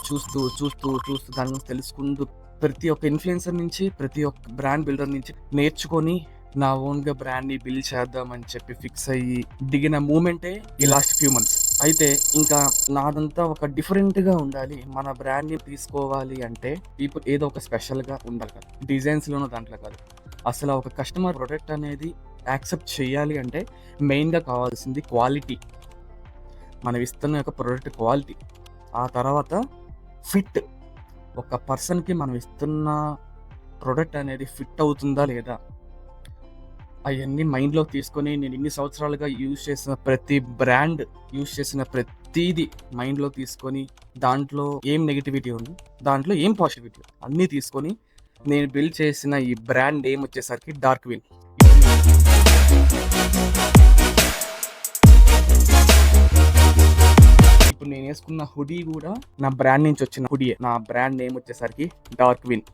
చూస్తూ, చూస్తూ, చూస్తూ దాని గురించి తెలుసుకుంటూ ప్రతి ఒక్క ఇన్‌ఫ్లుయెన్సర్ నుంచి, ప్రతి ఒక్క బ్రాండ్ బిల్డర్ నుంచి నేర్చుకొని నా ఓన్‌గా బ్రాండ్‌ని బిల్డ్ చేద్దామని చెప్పి ఫిక్స్ అయ్యి దిగిన మూమెంటే ఈ లాస్ట్ ఫ్యూ మంత్స్. అయితే ఇంకా నాదంతా ఒక డిఫరెంట్‌గా ఉండాలి. మన బ్రాండ్‌ని తీసుకోవాలి అంటే ఇప్పుడు ఏదో ఒక స్పెషల్‌గా ఉండాలి కదా! డిజైన్స్‌లోనో దాంట్లో కాదు. అసలు ఒక కస్టమర్ ప్రొడక్ట్ అనేది యాక్సెప్ట్ చేయాలి అంటే మెయిన్‌గా కావాల్సింది క్వాలిటీ. మనం ఇస్తున్న యొక్క ప్రొడక్ట్ క్వాలిటీ. ఆ తర్వాత ఫిట్. ఒక పర్సన్‌కి మనం ఇస్తున్న ప్రొడక్ట్ అనేది ఫిట్ అవుతుందా లేదా? అయన్నీ మైండ్‌లోకి తీసుకొని నేను ఇన్ని సంవత్సరాలుగా యూజ్ చేసిన ప్రతి బ్రాండ్, యూజ్ చేసిన ప్రతీది మైండ్‌లో తీసుకొని దాంట్లో ఏం నెగటివిటీ ఉంది, దాంట్లో ఏం పాజిటివిటీ ఉంది అన్నీ తీసుకొని నేను బిల్డ్ చేసిన ఈ బ్రాండ్ నేమ్ వచ్చేసరికి డార్క్ విన్. ఇప్పుడు నేనేసుకున్న హుడీ గూడా నా బ్రాండ్ నుంచి వచ్చిన హుడీయే. నా బ్రాండ్ నేమ్ వచ్చేసరికి డార్క్ విన్.